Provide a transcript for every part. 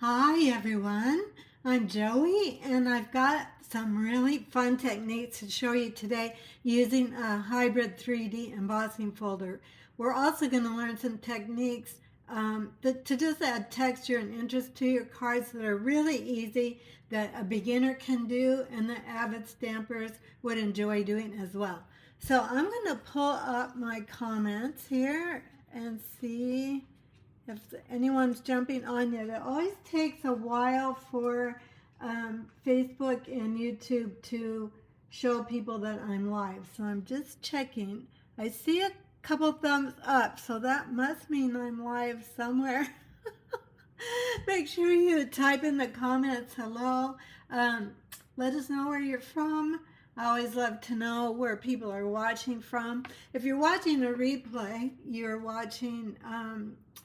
Hi everyone, I'm Joey and I've got some really fun techniques to show you today using a hybrid 3D embossing folder. We're also going to learn some techniques to just add texture and interest to your cards that are really easy, that a beginner can do and that avid stampers would enjoy doing as well. So I'm going to pull up my comments here and see if anyone's jumping on yet. It always takes a while for Facebook and YouTube to show people that I'm live. So I'm just checking. I see a couple thumbs up, so that must mean I'm live somewhere. Make sure you type in the comments hello. Let us know where you're from. I always love to know where people are watching from. If you're watching a replay, you're watching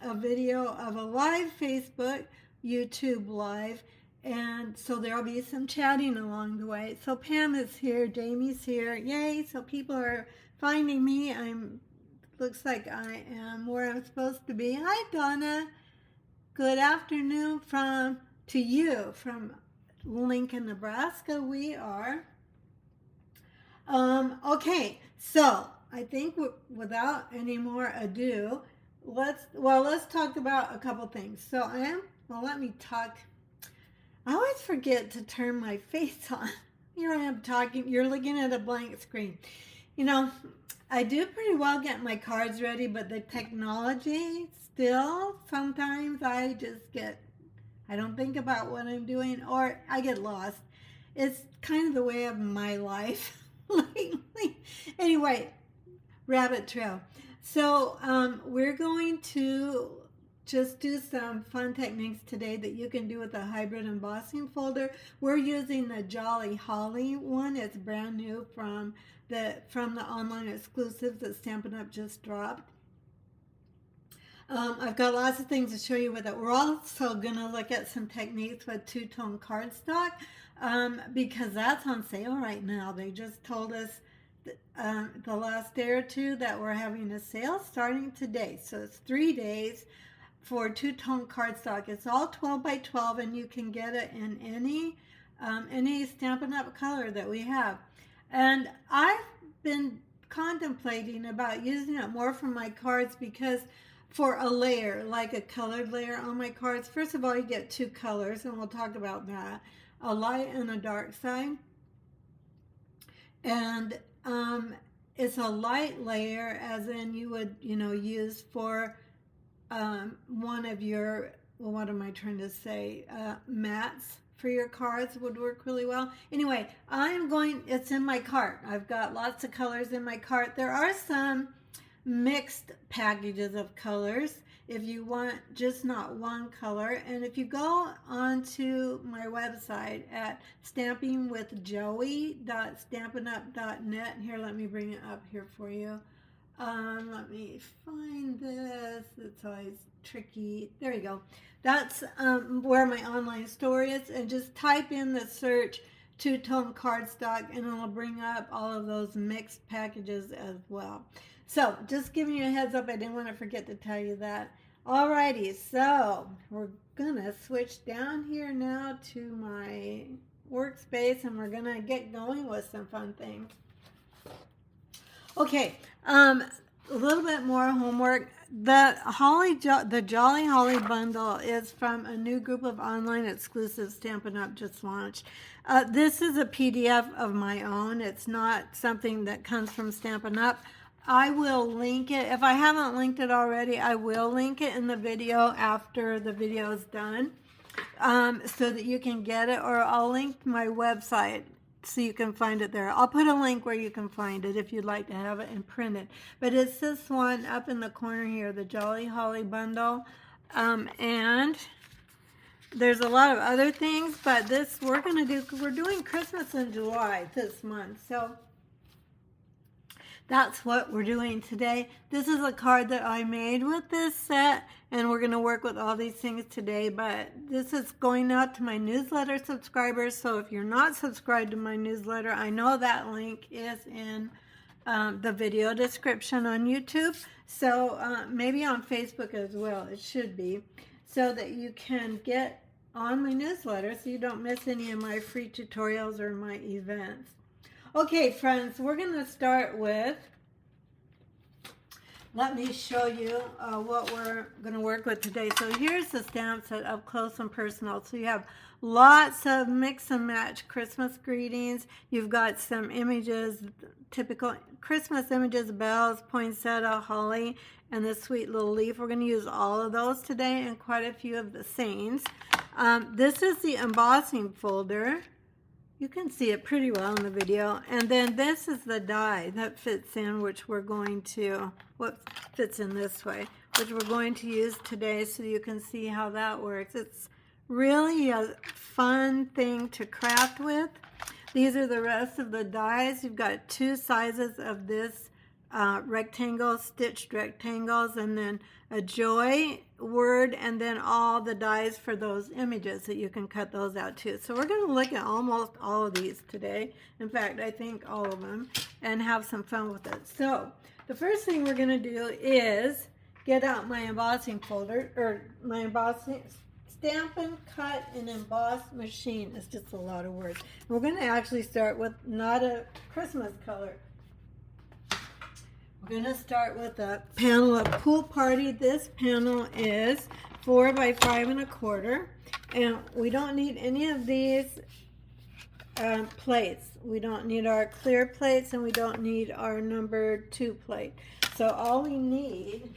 a video of a live Facebook, YouTube live, and so there'll be some chatting along the way. So Pam is here, Jamie's here, yay! So people are finding me. Looks like I am where I'm supposed to be. Hi Donna, good afternoon to you from Lincoln, Nebraska. We are. Okay, so I think without any more ado, let's talk about a couple things. So let me talk. I always forget to turn my face on. Here I am talking, you're looking at a blank screen. You know, I do pretty well get my cards ready, but the technology still, sometimes I don't think about what I'm doing, or I get lost. It's kind of the way of my life lately. Anyway, rabbit trail. So we're going to just do some fun techniques today that you can do with the hybrid embossing folder. We're using the Jolly Holly one. It's brand new from the online exclusives that Stampin' Up just dropped. I've got lots of things to show you with it. We're also going to look at some techniques with two-tone cardstock because that's on sale right now. They just told us the last day or two that we're having a sale starting today. So it's 3 days for two-tone cardstock. It's all 12 by 12 and you can get it in any Stampin' Up color that we have. And I've been contemplating about using it more for my cards because for a layer, like a colored layer on my cards, first of all, you get two colors, and we'll talk about that, a light and a dark side. And it's a light layer, as in you would, use for one of your, well, what am I trying to say, mats for your cards would work really well. Anyway, it's in my cart. I've got lots of colors in my cart. There are some mixed packages of colors if you want just not one color. And if you go onto my website at stampingwithjoey.stampinup.net, here, let me bring it up here for you. Let me find this. It's always tricky. There you go. That's where my online store is, and just type in the search two-tone cardstock and it'll bring up all of those mixed packages as well. So just giving you a heads up, I didn't want to forget to tell you that. Alrighty, so we're gonna switch down here now to my workspace and we're gonna get going with some fun things. Okay, a little bit more homework. The Jolly Holly bundle is from a new group of online exclusives Stampin' Up just launched. This is a PDF of my own. It's not something that comes from Stampin' Up. I will link it. If I haven't linked it already, I will link it in the video after the video is done so that you can get it, or I'll link my website so you can find it there. I'll put a link where you can find it if you'd like to have it and print it. But it's this one up in the corner here, the Jolly Holly bundle. And there's a lot of other things, but we're doing Christmas in July this month. So that's what we're doing today. This is a card that I made with this set, and we're going to work with all these things today, but this is going out to my newsletter subscribers, so if you're not subscribed to my newsletter, I know that link is in the video description on YouTube, so maybe on Facebook as well, it should be, so that you can get on my newsletter so you don't miss any of my free tutorials or my events. Okay, friends, we're going to start with, let me show you what we're going to work with today. So here's the stamp set up close and personal. So you have lots of mix and match Christmas greetings. You've got some images, typical Christmas images, bells, poinsettia, holly, and this sweet little leaf. We're going to use all of those today and quite a few of the sayings. This is the embossing folder. You can see it pretty well in the video. And then this is the die that fits in, which we're going to, fits in this way, which we're going to use today so you can see how that works. It's really a fun thing to craft with. These are the rest of the dies. You've got two sizes of this rectangle, stitched rectangles, and then a joy word, and then all the dies for those images that you can cut those out too. So we're going to look at almost all of these today. In fact, I think all of them, and have some fun with it. So the first thing we're going to do is get out my embossing folder, or my embossing Stampin' Cut and Emboss machine. It's just a lot of words. We're going to actually start with not a Christmas color. We're going to start with a panel of Pool Party. This panel is 4 by 5 1/4, and we don't need any of these plates. We don't need our clear plates, and we don't need our number 2 plate. So all we need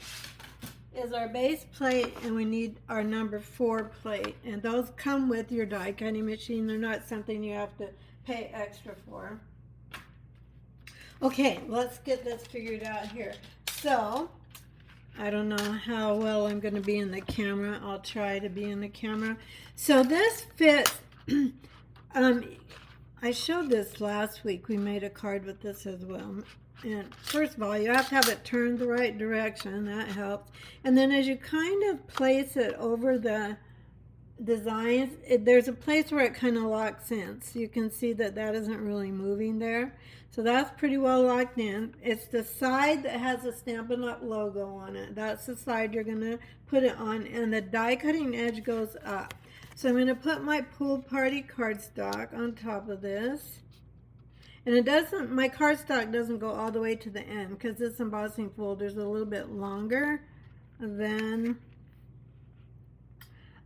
is our base plate, and we need our number 4 plate, and those come with your die cutting machine. They're not something you have to pay extra for. Okay, let's get this figured out here. So, I don't know how well I'm going to be in the camera. I'll try to be in the camera. So this fits, I showed this last week. We made a card with this as well. And first of all, you have to have it turned the right direction. That helps. And then as you kind of place it over the designs, there's a place where it kind of locks in. So you can see that that isn't really moving there. So that's pretty well locked in. It's the side that has the Stampin' Up logo on it. That's the side you're going to put it on, and the die cutting edge goes up. So I'm going to put my Pool Party cardstock on top of this. And it doesn't, my cardstock doesn't go all the way to the end because this embossing folder is a little bit longer than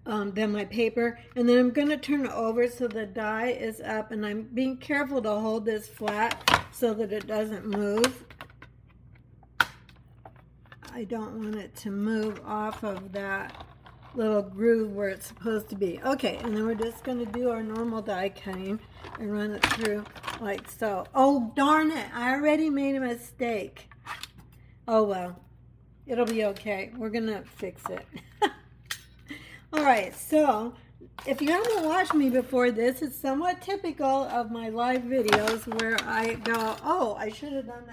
my paper. And then I'm going to turn it over so the die is up, and I'm being careful to hold this flat so that it doesn't move. I don't want it to move off of that little groove where it's supposed to be. Okay, and then we're just going to do our normal die cutting and run it through like so. Oh, darn it, I already made a mistake. Oh well, it'll be okay. We're going to fix it. Alright, so if you haven't watched me before, this is somewhat typical of my live videos where I go, oh, I should have done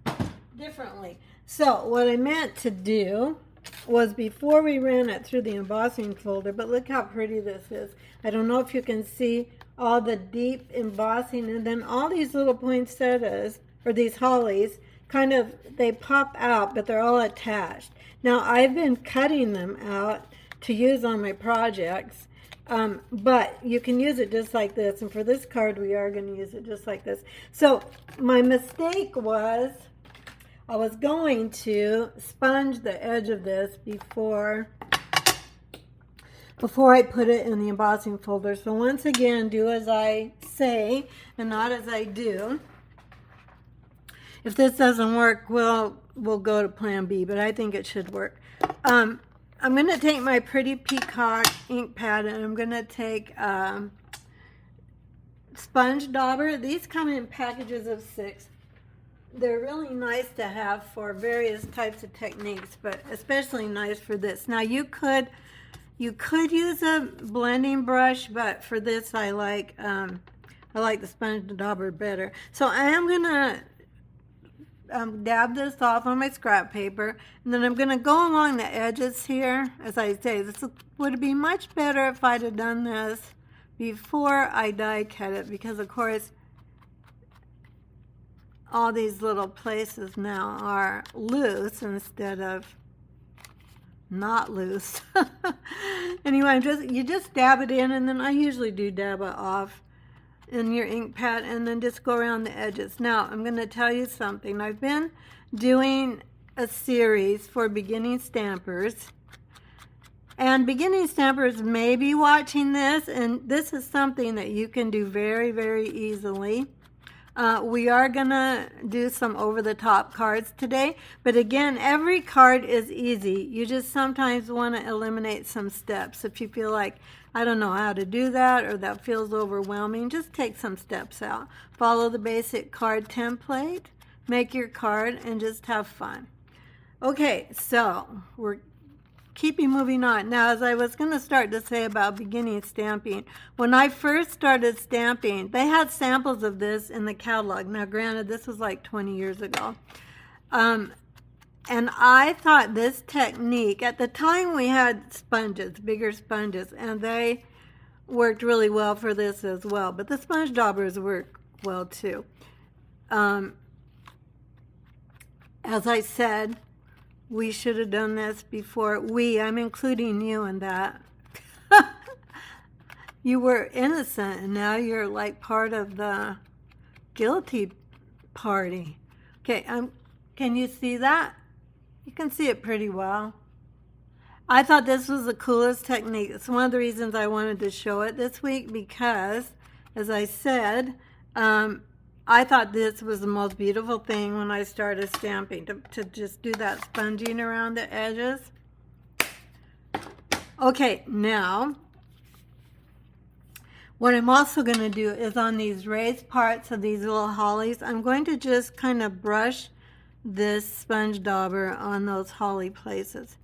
that differently. So what I meant to do was before we ran it through the embossing folder, but look how pretty this is. I don't know if you can see all the deep embossing, and then all these little poinsettias, or these hollies, kind of, they pop out, but they're all attached. Now I've been cutting them out to use on my projects, but you can use it just like this, and for this card we are going to use it just like this. So my mistake was I was going to sponge the edge of this before I put it in the embossing folder. So once again, do as I say and not as I do. If this doesn't work, we'll go to plan B, but I think it should work. I'm going to take my Pretty Peacock ink pad, and I'm going to take sponge dauber. These come in packages of 6. They're really nice to have for various types of techniques, but especially nice for this. Now you could use a blending brush, but for this I like the sponge dauber better. So I am going to dab this off on my scrap paper, and then I'm going to go along the edges here. As I say, this would be much better if I'd have done this before I die cut it, because of course all these little places now are loose instead of not loose. Anyway, you just dab it in, and then I usually do dab it off in your ink pad, and then just go around the edges. Now, I'm going to tell you something. I've been doing a series for beginning stampers, and beginning stampers may be watching this, and this is something that you can do very, very easily. We are going to do some over-the-top cards today, but again, every card is easy. You just sometimes want to eliminate some steps. If you feel like, I don't know how to do that, or that feels overwhelming, just take some steps out. Follow the basic card template, make your card, and just have fun. Okay, so we're keeping moving on. Now, as I was going to start to say about beginning stamping, when I first started stamping, they had samples of this in the catalog. Now, granted, this was like 20 years ago. And I thought this technique, at the time we had sponges, bigger sponges, and they worked really well for this as well. But the sponge daubers work well too. As I said, we should have done this before. I'm including you in that. You were innocent, and now you're like part of the guilty party. Okay, can you see that? You can see it pretty well. I thought this was the coolest technique. It's one of the reasons I wanted to show it this week, because, as I said, I thought this was the most beautiful thing when I started stamping, to just do that sponging around the edges. Okay, now, what I'm also going to do is on these raised parts of these little hollies, I'm going to just kind of brush this sponge dauber on those holly places.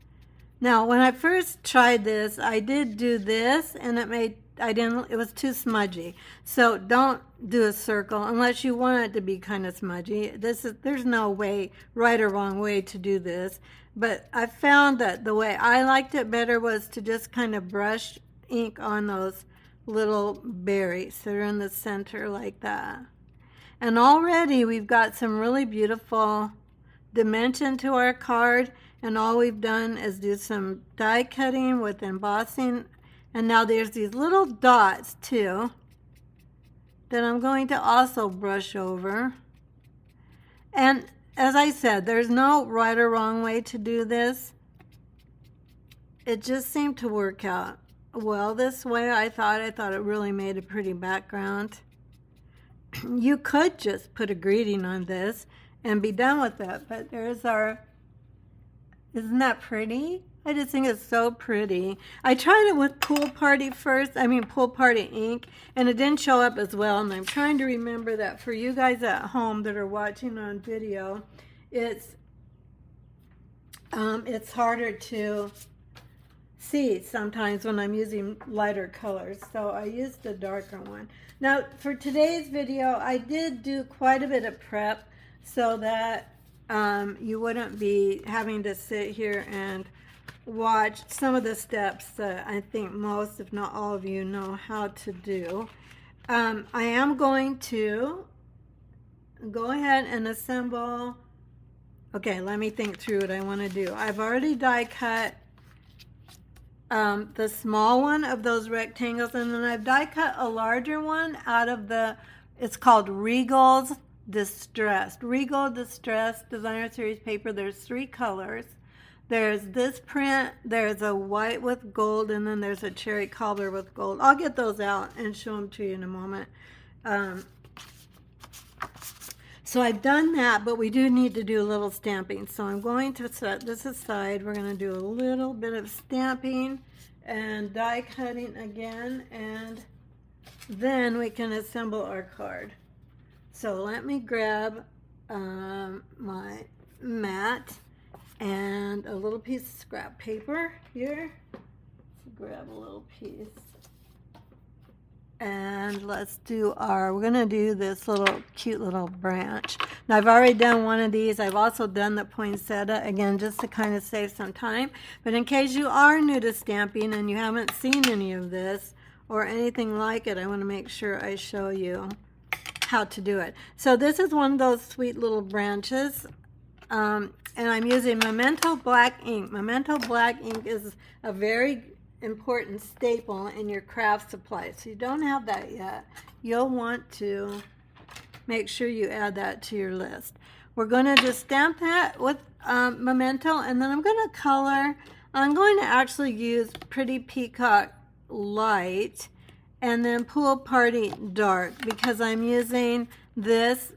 Now, when I first tried this, I did do this, and it was too smudgy. So don't do a circle unless you want it to be kind of smudgy. There's no way, right or wrong way to do this. But I found that the way I liked it better was to just kind of brush ink on those little berries that are in the center like that. And already we've got some really beautiful dimension to our card. And all we've done is do some die cutting with embossing. And now there's these little dots too that I'm going to also brush over. And as I said, there's no right or wrong way to do this. It just seemed to work out well this way. I thought it really made a pretty background. You could just put a greeting on this and be done with it, but there's our, isn't that pretty? I just think it's so pretty. I tried it with Pool Party Pool Party ink, and it didn't show up as well. And I'm trying to remember that for you guys at home that are watching on video, it's harder to see sometimes when I'm using lighter colors. So I used the darker one. Now for today's video, I did do quite a bit of prep so that you wouldn't be having to sit here and watch some of the steps that I think most, if not all of you, know how to do. I am going to go ahead and assemble. Okay, let me think through what I want to do. I've already die cut the small one of those rectangles, and then I've die cut a larger one out of it's called Regal's Distressed. Regal Distressed Designer Series paper. There's 3 colors. There's this print, there's a white with gold, and then there's a cherry cobbler with gold. I'll get those out and show them to you in a moment. So I've done that, but we do need to do a little stamping. So I'm going to set this aside. We're going to do a little bit of stamping and die cutting again, and then we can assemble our card. So let me grab my mat and a little piece of scrap paper here. Grab a little piece. And let's do we're going to do this little cute little branch. Now I've already done one of these. I've also done the poinsettia, again, just to kind of save some time. But in case you are new to stamping and you haven't seen any of this or anything like it, I want to make sure I show you how to do it. So this is one of those sweet little branches. And I'm using Memento Black ink. Memento Black ink is a very important staple in your craft supply. So you don't have that yet, you'll want to make sure you add that to your list. We're going to just stamp that with Memento, and then I'm going to color. I'm going to actually use Pretty Peacock Light and then Pool Party Dark, because I'm using this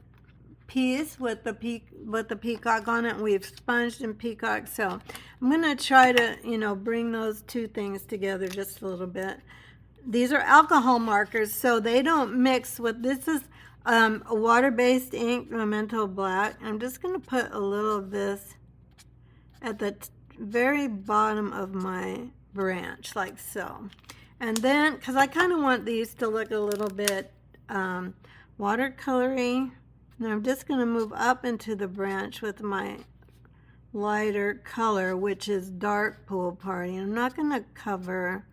piece with the peacock on it. We've sponged in peacock, so I'm going to try to bring those two things together just a little bit. These are alcohol markers, so they don't mix with, this is a water-based ink, Memento Black. I'm just going to put a little of this at the very bottom of my branch, like so. And then, because I kind of want these to look a little bit watercolory, and I'm just going to move up into the branch with my lighter color, which is Dark Pool Party. I'm not going to cover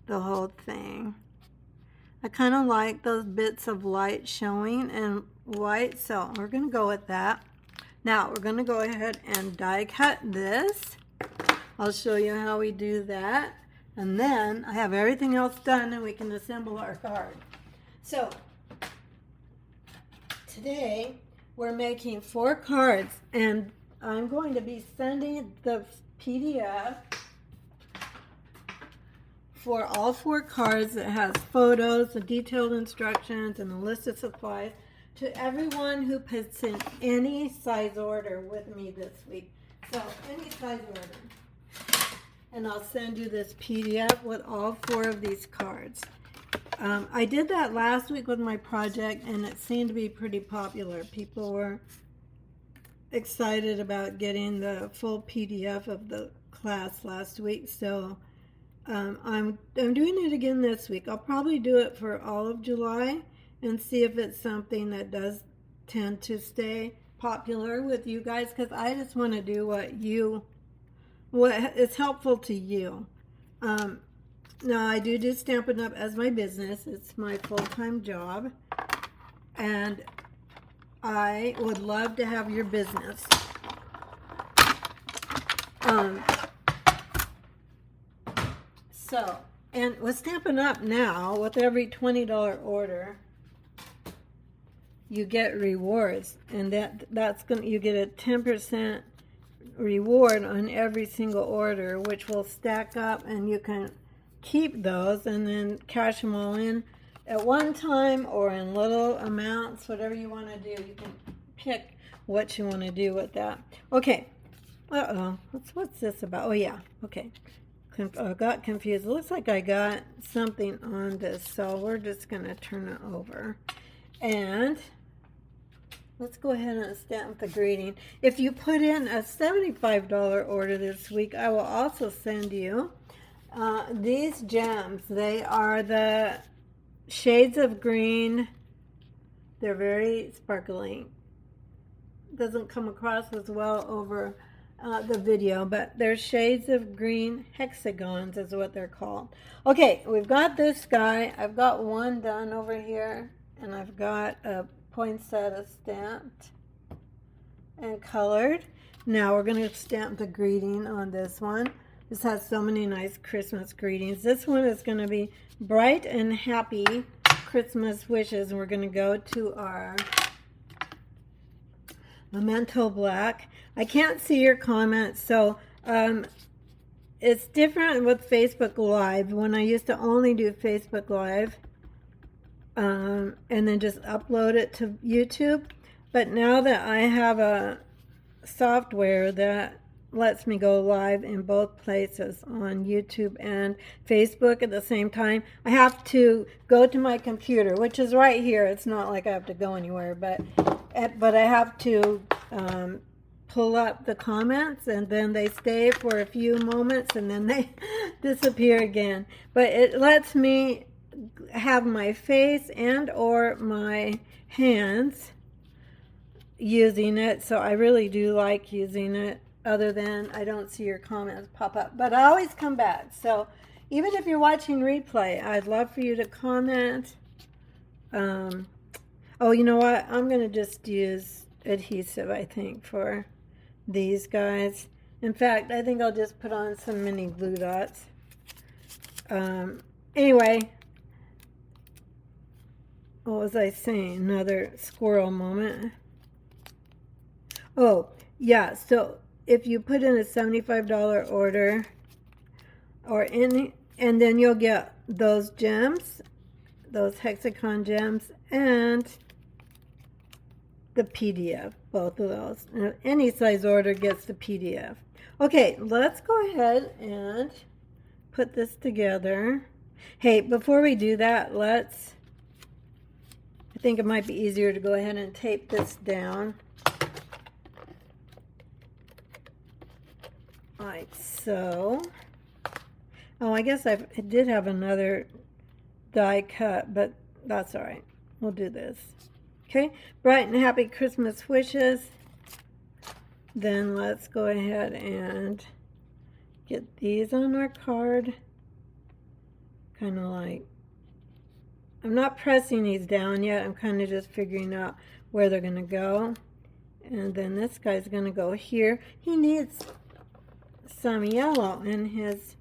the whole thing. I kind of like those bits of light showing and white, so we're going to go with that. Now we're going to go ahead and die cut this. I'll show you how we do that. And then I have everything else done and we can assemble our card. So today we're making 4 cards, and I'm going to be sending the PDF for all 4 cards that has photos, the detailed instructions, and a list of supplies to everyone who puts in any size order with me this week. So any size order. And I'll send you this PDF with all 4 of these cards. I did that last week with my project, and it seemed to be pretty popular. People were excited about getting the full PDF of the class last week, so I'm doing it again this week. I'll probably do it for all of July and see if it's something that does tend to stay popular with you guys, because I just want to do what is helpful to you. Now, I do Stampin' Up as my business. It's my full-time job, and I would love to have your business. And with Stampin' Up now, with every $20 order, you get rewards, and you get a 10% reward on every single order, which will stack up, and you can keep those and then cash them all in at one time or in little amounts, whatever you want to do. You can pick what you want to do with that. Okay. What's this about? Oh yeah. Okay. I got confused. It looks like I got something on this, so we're just going to turn it over. And let's go ahead and stamp the greeting. If you put in a $75 order this week, I will also send you these gems. They are the shades of green. They're very sparkling. Doesn't come across as well over the video, but they're shades of green hexagons is what they're called. Okay, we've got this guy. I've got one done over here, and I've got a poinsettia stamped and colored. Now we're going to stamp the greeting on this one. This has so many nice Christmas greetings. This one is going to be bright and happy Christmas wishes, and we're going to go to our Memento Black. I can't see your comments, so it's different with Facebook Live. When I used to only do Facebook Live and then just upload it to YouTube, but now that I have a software that lets me go live in both places, on YouTube and Facebook at the same time, I have to go to my computer, which is right here. It's not like I have to go anywhere, but I have to pull up the comments, and then they stay for a few moments and then they disappear again. But it lets me have my face and or my hands using it, so I really do like using it, other than I don't see your comments pop up, but I always come back. So even if you're watching replay, I'd love for you to comment. Oh, you know what, I'm gonna just use adhesive, I think, for these guys. In fact, I think I'll just put on some mini glue dots. Anyway, what was I saying? Another squirrel moment. Oh, yeah, so if you put in a $75 order or any, and then you'll get those gems, those hexagon gems, and the PDF, both of those. Any size order gets the PDF. Okay, let's go ahead and put this together. Hey, before we do that, I think it might be easier to go ahead and tape this down. Like so. Oh, I guess I did have another die cut, but that's all right. We'll do this. Okay, bright and happy Christmas wishes. Then let's go ahead and get these on our card. Kind of like, I'm not pressing these down yet. I'm kind of just figuring out where they're going to go. And then this guy's going to go here. He needs some yellow in his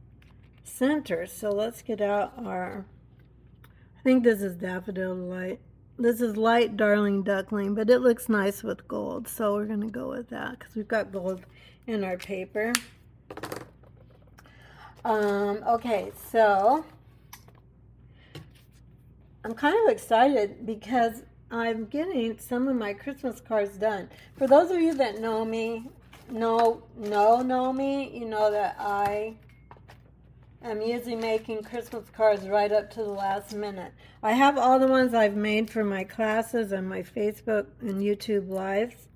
center. So let's get out our, I think this is Daffodil Light. This is Light Darling Duckling, but it looks nice with gold. So we're going to go with that because we've got gold in our paper. Okay, so I'm kind of excited because I'm getting some of my Christmas cards done. For those of you that know me, know me, you know that I am usually making Christmas cards right up to the last minute. I have all the ones I've made for my classes and my Facebook and YouTube lives,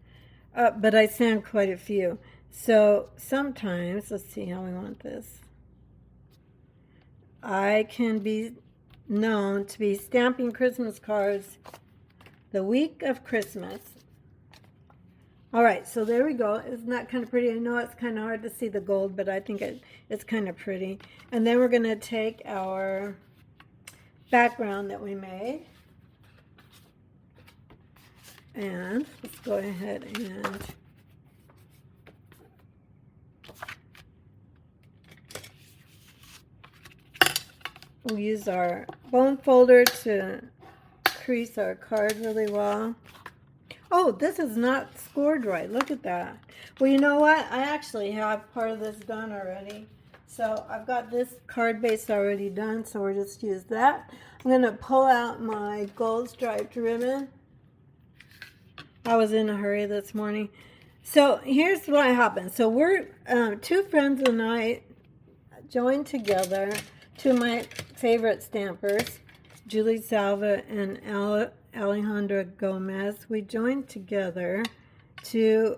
but I send quite a few. So sometimes, let's see how we want this. I can be known to be stamping Christmas cards the week of Christmas. All right, so there we go. Isn't that kind of pretty? I know it's kind of hard to see the gold, but I think it's kind of pretty. And then we're going to take our background that we made. And let's go ahead and we'll use our bone folder to crease our card really well. Oh, this is not scored right. Look at that. Well, you know what? I actually have part of this done already. So I've got this card base already done, so we'll just use that. I'm going to pull out my gold striped ribbon. I was in a hurry this morning. So here's what happened. So we're, two friends and I joined together, two of my favorite stampers, Julie Salva and Alejandra Gomez. We joined together to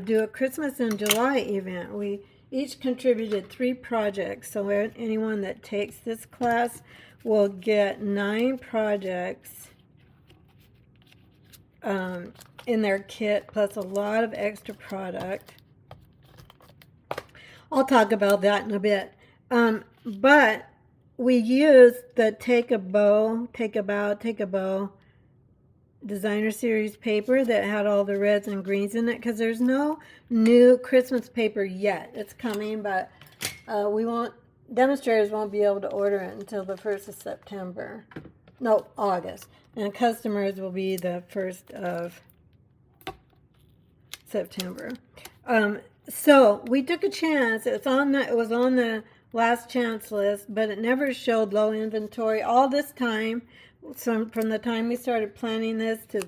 do a Christmas in July event. We each contributed 3 projects, so anyone that takes this class will get 9 projects in their kit, plus a lot of extra product. I'll talk about that in a bit. But we used the Take a Bow designer series paper that had all the reds and greens in it, because there's no new Christmas paper yet. It's coming, but demonstrators won't be able to order it until the 1st of September. No, August. And customers will be the 1st of September. So we took a chance. It was on the last chance list, but it never showed low inventory all this time. So from the time we started planning this to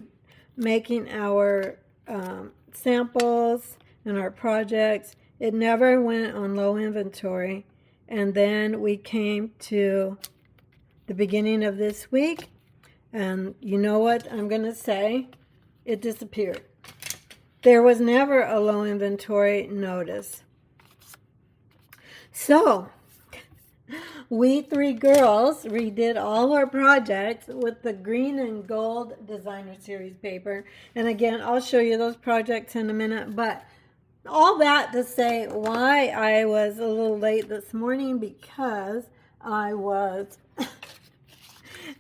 making our samples and our projects, it never went on low inventory. And then we came to the beginning of this week, and you know what I'm going to say? It disappeared. There was never a low inventory notice. So we 3 girls redid all our projects with the green and gold designer series paper. And again, I'll show you those projects in a minute. But all that to say why I was a little late this morning, because I was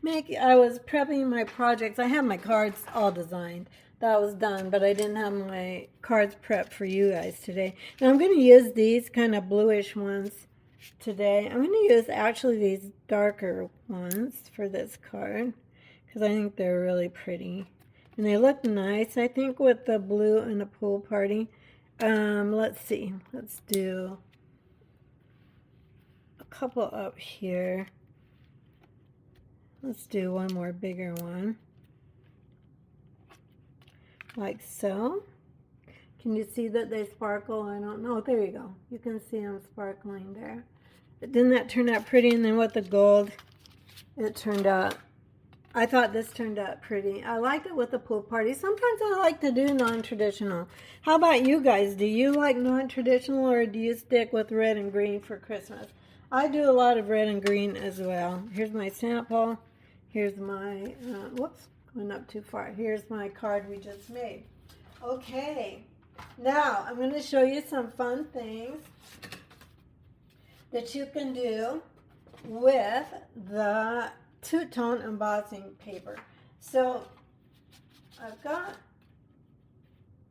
prepping my projects. I have my cards all designed. That was done, but I didn't have my cards prepped for you guys today. Now I'm going to use these kind of bluish ones today. I'm going to use actually these darker ones for this card because I think they're really pretty. And they look nice, I think, with the blue and the pool party. Let's see. Let's do a couple up here. Let's do one more bigger one. Like so. Can you see that they sparkle? I don't know. There you go. You can see them sparkling there. But didn't that turn out pretty? And then with the gold, it turned out, I thought this turned out pretty. I liked it with the pool party. Sometimes I like to do non-traditional. How about you guys? Do you like non-traditional, or do you stick with red and green for Christmas? I do a lot of red and green as well. Here's my sample. Here's my, whoops, went up too far. Here's my card we just made. Okay, now I'm going to show you some fun things that you can do with the two-tone embossing paper. So I've got,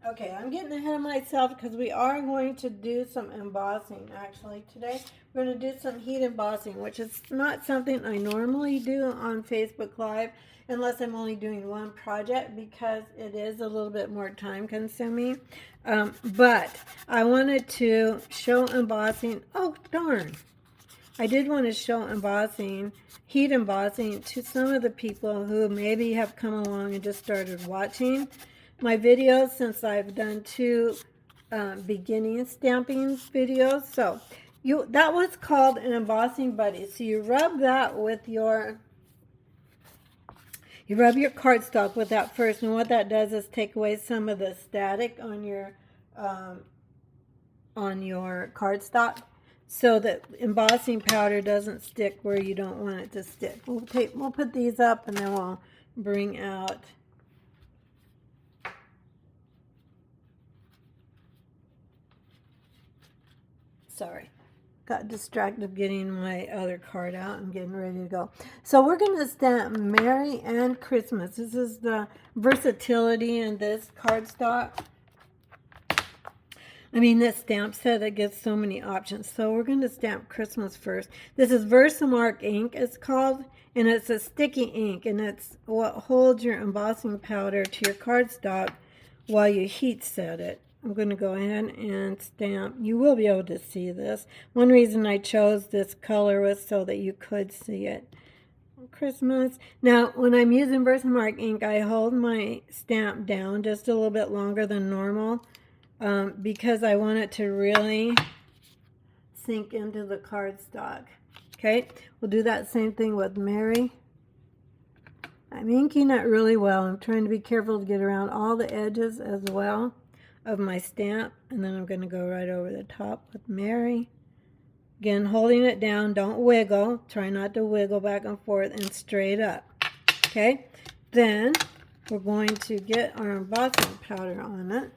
okay, I'm getting ahead of myself because we are going to do some embossing actually today. We're going to do some heat embossing, which is not something I normally do on Facebook Live unless I'm only doing one project because it is a little bit more time consuming. But I wanted to show embossing. Oh, darn. I did want to show embossing, heat embossing, to some of the people who maybe have come along and just started watching my videos, since I've done two beginning stamping videos. So that was called an embossing buddy. So you rub that with your, you rub your cardstock with that first, and what that does is take away some of the static on your cardstock, so that embossing powder doesn't stick where you don't want it to stick. We'll put these up, and then we'll bring out sorry, got distracted getting my other card out and getting ready to go. So we're going to stamp Merry and Christmas. This is the versatility in this cardstock. I mean, this stamp set that gives so many options. So we're going to stamp Christmas first. This is Versamark ink, it's called, and it's a sticky ink, and it's what holds your embossing powder to your cardstock while you heat set it. I'm going to go ahead and stamp. You will be able to see this. One reason I chose this color was so that you could see it. Christmas. Now, when I'm using Versamark ink, I hold my stamp down just a little bit longer than normal because I want it to really sink into the cardstock. Okay, we'll do that same thing with Merry. I'm inking it really well. I'm trying to be careful to get around all the edges as well of my stamp, and then I'm going to go right over the top with Merry. Again, holding it down, don't wiggle. Try not to wiggle back and forth, and straight up. Okay, then we're going to get our embossing powder on it.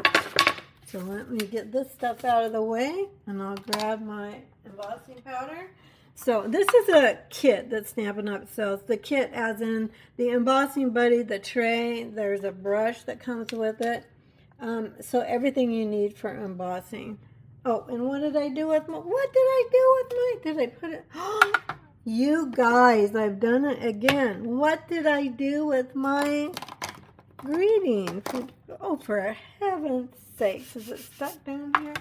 So let me get this stuff out of the way, and I'll grab my embossing powder. So this is a kit that Stampin' Up sells. The kit as in the embossing buddy, the tray, there's a brush that comes with it. So everything you need for embossing. Oh, and what did I do with my, did I put it, you guys, I've done it again. What did I do with my greeting? Oh, for heaven's sakes, is it stuck down here?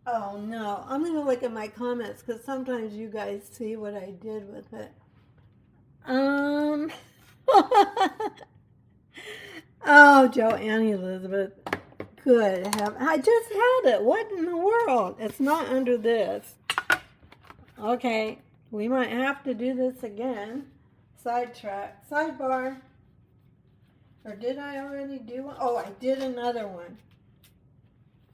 Oh no, I'm going to look at my comments because sometimes you guys see what I did with it. Oh, Joanne Elizabeth, good heaven. I just had it. What in the world? It's not under this. Okay, we might have to do this again. Sidetrack, sidebar. Or did I already do one? Oh, I did another one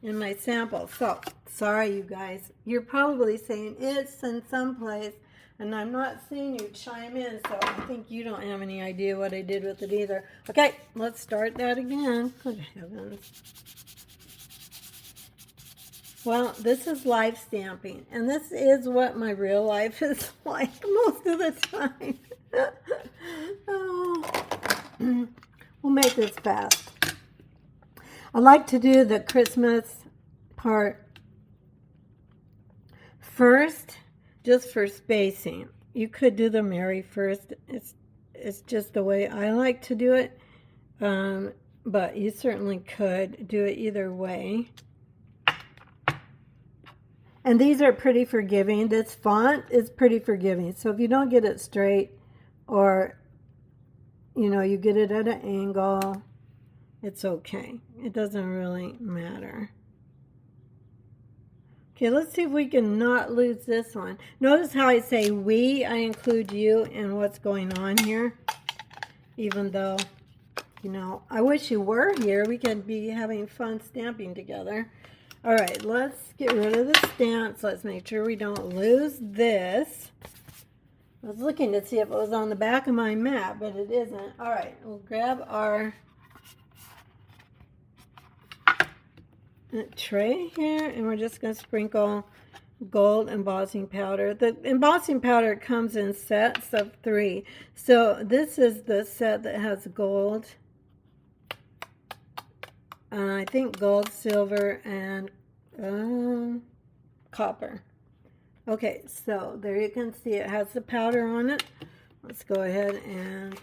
in my sample. So, sorry you guys. You're probably saying it's in some place, and I'm not seeing you chime in, so I think you don't have any idea what I did with it either. Okay, let's start that again. Good heavens. Well, this is live stamping, and this is what my real life is like most of the time. Oh. We'll make this fast. I like to do the Christmas part first, just for spacing, you could do the Mary first. It's just the way I like to do it, but you certainly could do it either way. And these are pretty forgiving. This font is pretty forgiving. So if you don't get it straight, or, you know, you get it at an angle, it's okay. It doesn't really matter. Okay, let's see if we can not lose this one. Notice how I say we, I include you in what's going on here. Even though, you know, I wish you were here. We could be having fun stamping together. All right, let's get rid of the stamps. Let's make sure we don't lose this. I was looking to see if it was on the back of my map, but it isn't. All right, we'll grab our tray here, and we're just going to sprinkle gold embossing powder. The embossing powder comes in sets of 3. So this is the set that has gold. I think gold, silver, and copper. Okay, so there you can see it has the powder on it. Let's go ahead and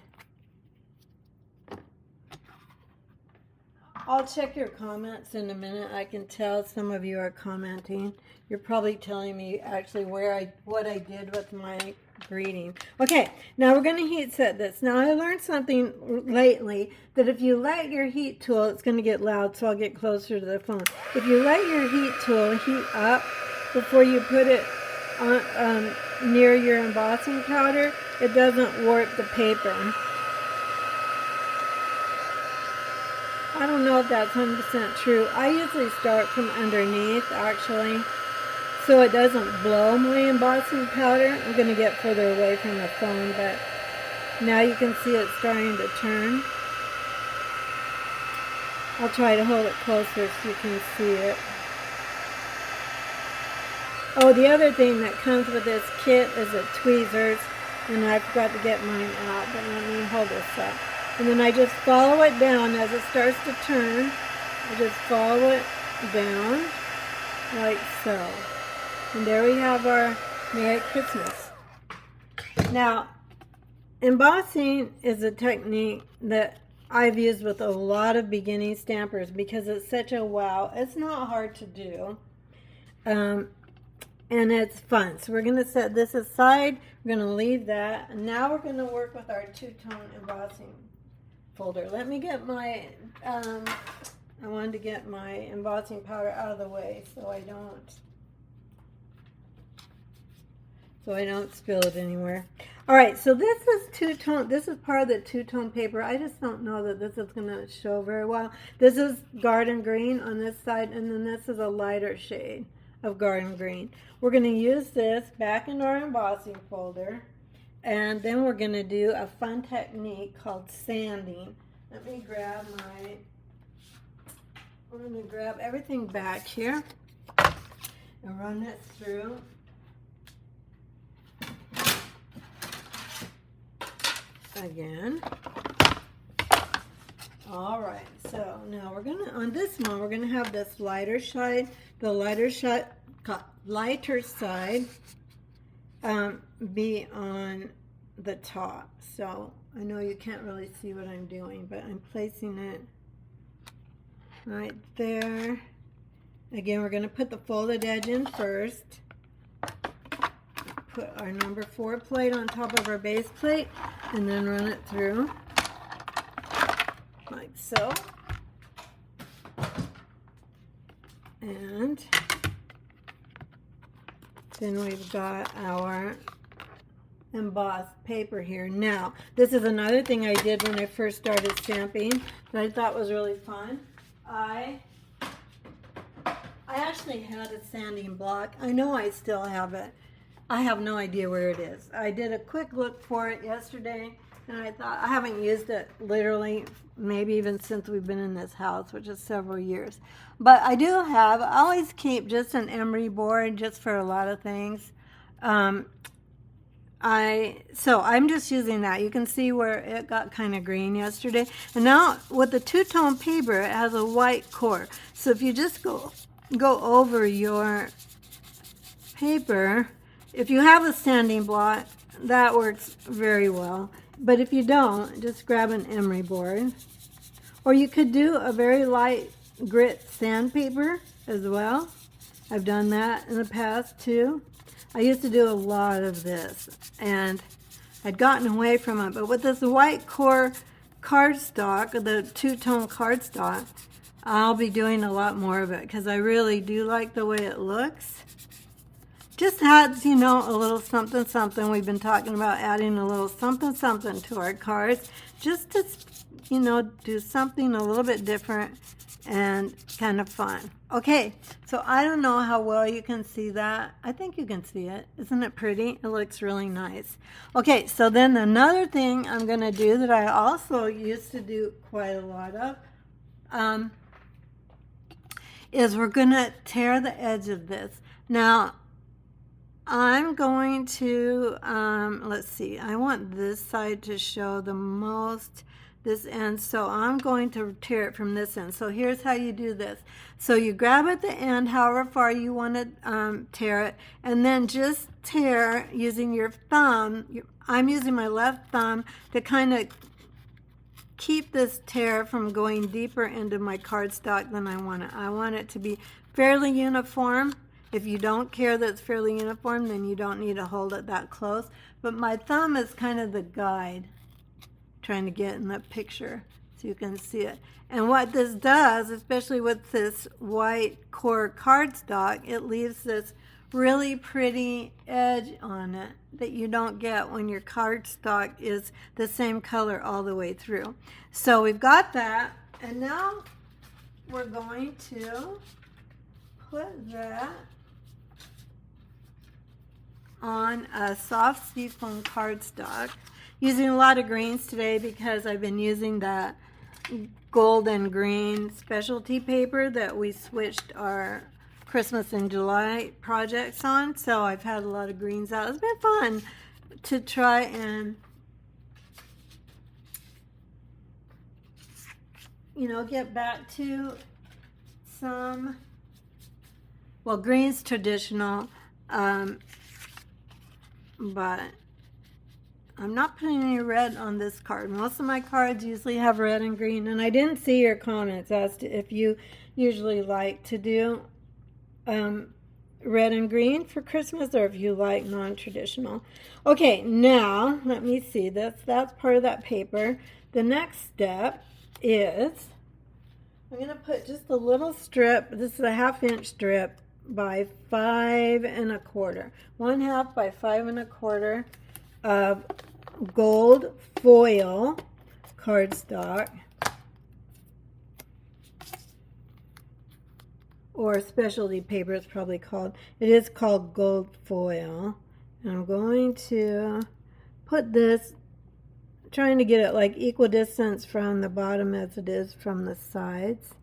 I'll check your comments in a minute. I can tell some of you are commenting. You're probably telling me actually what I did with my greeting. Okay, now we're going to heat set this. Now I learned something lately that if you let your heat tool, it's going to get loud, so I'll get closer to the phone. If you let your heat tool heat up before you put it on, near your embossing powder, it doesn't warp the paper. I don't know if that's 100% true. I usually start from underneath, actually, so it doesn't blow my embossing powder. I'm going to get further away from the phone, but now you can see it's starting to turn. I'll try to hold it closer so you can see it. Oh, the other thing that comes with this kit is the tweezers, and I forgot to get mine out, but let me hold this up. And then I just follow it down as it starts to turn. I just follow it down like so. And there we have our Merry Christmas. Now, embossing is a technique that I've used with a lot of beginning stampers because it's such a wow. It's not hard to do. And it's fun. So we're going to set this aside. We're going to leave that. And now we're going to work with our two-tone embossing folder. Let me get my, I wanted to get my embossing powder out of the way so I don't spill it anywhere. All right, so this is two-tone. This is part of the two-tone paper. I just don't know that this is going to show very well. This is garden green on this side, and then this is a lighter shade of garden green. We're going to use this back in our embossing folder. And then we're going to do a fun technique called sanding. Let me grab we're going to grab everything back here and run it through. Again. All right, so now we're going to, on this one, we're going to have this lighter side, the lighter side be on the top. So I know you can't really see what I'm doing, but I'm placing it right there. Again, we're going to put the folded edge in first. Put our number 4 plate on top of our base plate and then run it through like so. And then we've got our embossed paper here. Now, this is another thing I did when I first started stamping that I thought was really fun. I actually had a sanding block. I know I still have it. I have no idea where it is. I did a quick look for it yesterday, and I thought, I haven't used it literally maybe even since we've been in this house, which is several years. But I do have, I always keep just an emery board just for a lot of things. So I'm just using that. You can see where it got kind of green yesterday. And now with the two-tone paper, it has a white core. So if you just go over your paper, if you have a sanding block, that works very well. But if you don't, just grab an emery board. Or you could do a very light grit sandpaper as well. I've done that in the past too. I used to do a lot of this and I'd gotten away from it. But with this white core cardstock, the two-tone cardstock, I'll be doing a lot more of it because I really do like the way it looks. Just adds, you know, a little something something. We've been talking about adding a little something something to our cards just to, you know, do something a little bit different and kind of fun. Okay, so I don't know how well you can see that. I think you can see it. Isn't it pretty? It looks really nice. Okay, so then another thing I'm going to do that I also used to do quite a lot of is we're going to tear the edge of this. Now, I'm going to, let's see, I want this side to show the most, this end, so I'm going to tear it from this end. So here's how you do this. So you grab at the end, however far you want to tear it, and then just tear using your thumb. I'm using my left thumb to kind of keep this tear from going deeper into my cardstock than I want it. I want it to be fairly uniform. If you don't care that it's fairly uniform, then you don't need to hold it that close. But my thumb is kind of the guide, trying to get in the picture so you can see it. And what this does, especially with this white core cardstock, it leaves this really pretty edge on it that you don't get when your cardstock is the same color all the way through. So we've got that, and now we're going to put that on a soft seafoam cardstock, using a lot of greens today because I've been using that gold and green specialty paper that we switched our Christmas in July projects on. So I've had a lot of greens out. It's been fun to try and, you know, get back to some, well, green's traditional, but I'm not putting any red on this card. Most of my cards usually have red and green, and I didn't see your comments as to if you usually like to do red and green for Christmas or if you like non-traditional. Okay, now let me see. That's part of that paper. The next step is I'm going to put just a little strip. This is a 1/2-inch strip by 5 1/4, 1/2 by 5 1/4 of gold foil cardstock, or specialty paper it's probably called. It is called gold foil. And I'm going to put this, trying to get it like equal distance from the bottom as it is from the sides.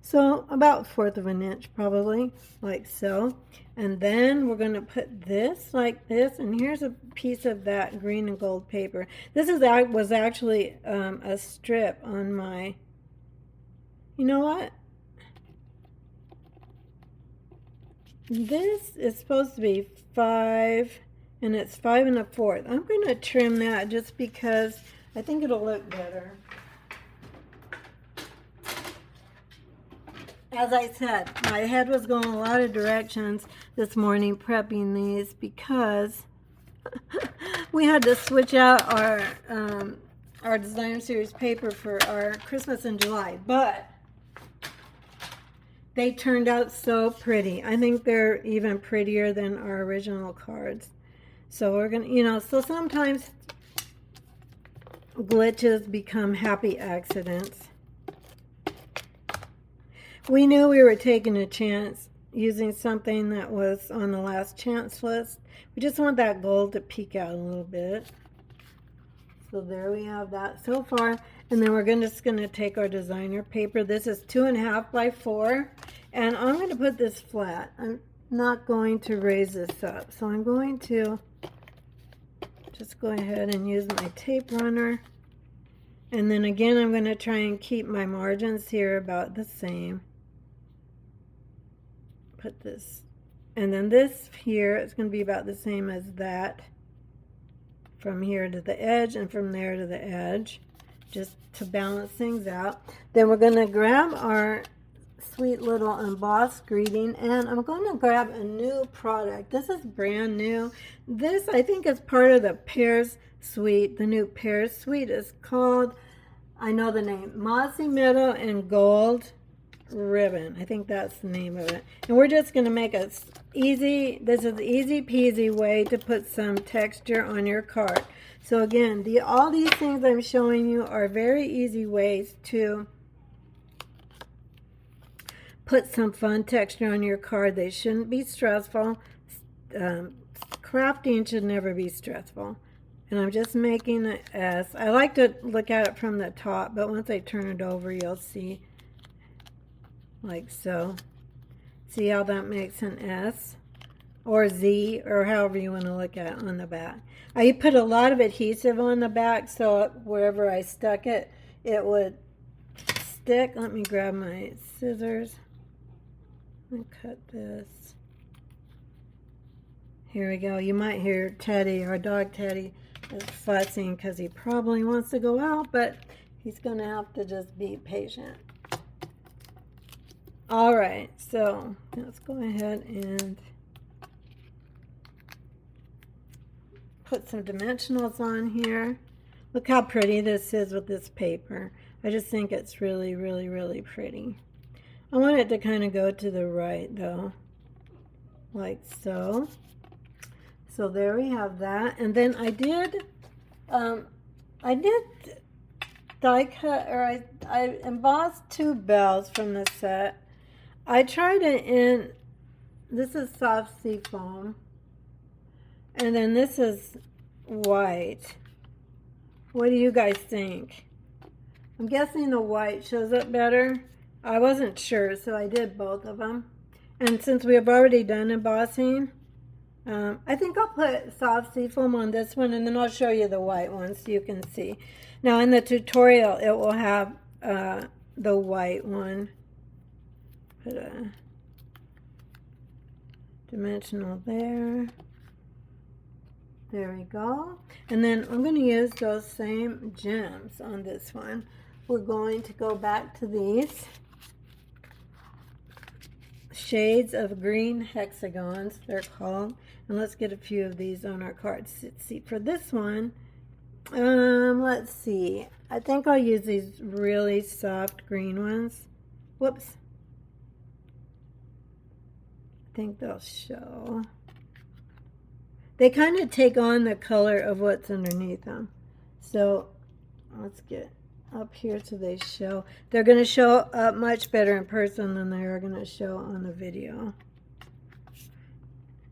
So about 1/4 of an inch probably, like so. And then we're going to put this like this, and here's a piece of that green and gold paper. This was actually a strip on my, you know what? This is supposed to be 5, and it's 5 1/4. I'm going to trim that just because I think it'll look better. As I said, my head was going a lot of directions this morning prepping these because we had to switch out our designer series paper for our Christmas in July, but they turned out so pretty. I think they're even prettier than our original cards. So we're gonna, you know, so sometimes glitches become happy accidents. We knew we were taking a chance using something that was on the last chance list. We just want that gold to peek out a little bit. So there we have that so far. And then we're just going to take our designer paper. This is 2 1/2 by 4. And I'm going to put this flat. I'm not going to raise this up. So I'm going to just go ahead and use my tape runner. And then again, I'm going to try and keep my margins here about the same. Put this And then this here is going to be about the same as that, from here to the edge and from there to the edge, just to balance things out. Then we're going to grab our sweet little embossed greeting, and I'm going to grab a new product. This is brand new. This, I think, is part of the Pears Suite. The new Pears Suite is called, I know the name, Mossy Meadow and Gold Ribbon. I think that's the name of it. And we're just going to make a easy, this is easy peasy way to put some texture on your card. So again, all these things I'm showing you are very easy ways to put some fun texture on your card. They shouldn't be stressful. Crafting should never be stressful. And I'm just making an S. I like to look at it from the top, but once I turn it over, you'll see, like so. See how that makes an S or Z, or however you want to look at it on the back. I put a lot of adhesive on the back, so wherever I stuck it, it would stick. Let me grab my scissors and cut this. Here we go. You might hear Teddy, our dog Teddy, is fussing because he probably wants to go out, but he's going to have to just be patient. All right, so let's go ahead and put some dimensionals on here. Look how pretty this is with this paper. I just think it's really, really, really pretty. I want it to kind of go to the right though, like so. So there we have that. And then I did die cut, or I embossed 2 bells from the set. I tried it in, this is soft sea foam, and then this is white. What do you guys think? I'm guessing the white shows up better. I wasn't sure, so I did both of them. And since we have already done embossing, I think I'll put soft sea foam on this one, and then I'll show you the white one so you can see. Now in the tutorial, it will have the white one. Put a dimensional there. There we go. And then I'm going to use those same gems on this one. We're going to go back to these shades of green hexagons, they're called. And let's get a few of these on our cards. Let's see, for this one, let's see. I think I'll use these really soft green ones. Whoops. I think they'll show. They kind of take on the color of what's underneath them. So let's get up here so they show. They're going to show up much better in person than they are going to show on the video.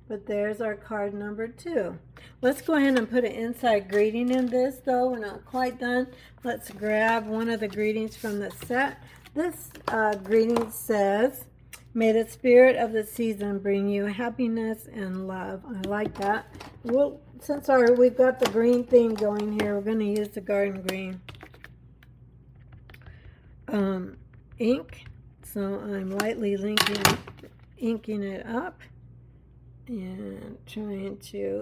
But there's our card number 2. Let's go ahead and put an inside greeting in this, though. We're not quite done. Let's grab one of the greetings from the set. This greeting says, "May the spirit of the season bring you happiness and love." I like that. Well, since we've got the green theme going here, we're going to use the garden green ink. So I'm lightly inking it up. And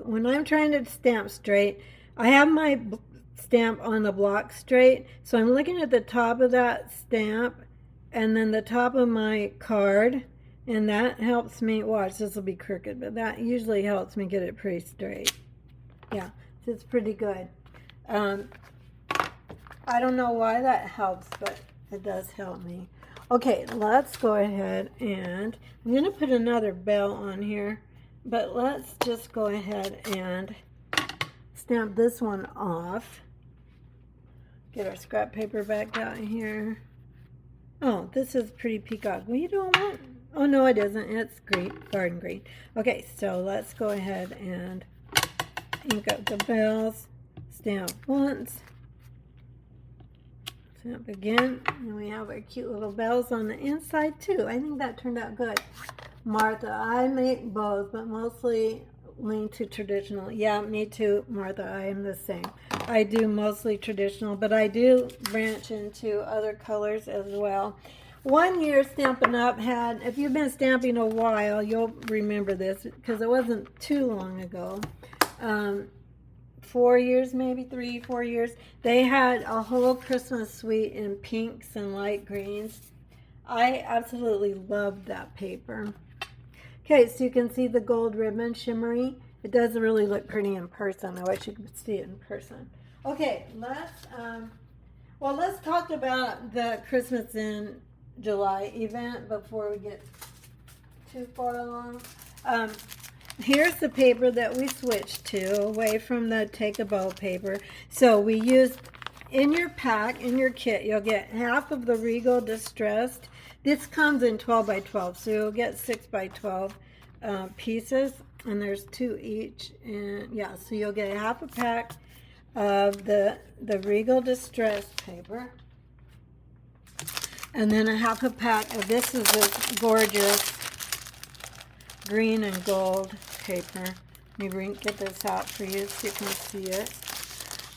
when I'm trying to stamp straight, I have my stamp on the block straight, so I'm looking at the top of that stamp and then the top of my card, and that helps me, watch, this will be crooked, but that usually helps me get it pretty straight. Yeah, so it's pretty good. I don't know why that helps, but it does help me. Okay, let's go ahead and I'm going to put another bell on here. But let's just go ahead and stamp this one off. Get our scrap paper back out here. Oh, this is pretty peacock. We don't want, oh no it isn't, it's green, garden green. Okay, so let's go ahead and ink up the bells. Stamp once. Stamp again. And we have our cute little bells on the inside too. I think that turned out good. Martha, I make both, but mostly lean to traditional. Yeah, me too, Martha. I am the same. I do mostly traditional, but I do branch into other colors as well. One year Stampin' Up had, if you've been stamping a while, you'll remember this because it wasn't too long ago. 4 years, maybe 3, 4 years. They had a whole Christmas suite in pinks and light greens. I absolutely loved that paper. Okay, so you can see the gold ribbon shimmery. It does really look pretty in person. I wish you could see it in person. Okay, let's talk about the Christmas in July event before we get too far along. Here's the paper that we switched to, away from the take a bow paper. So we used, in your pack, in your kit, you'll get half of the Regal Distressed. This comes in 12 by 12, so you'll get 6 by 12 pieces, and there's 2 each. And yeah, so you'll get half a pack of the Regal Distressed paper, and then a half a pack of this is this gorgeous green and gold paper. Let me get this out for you so you can see it.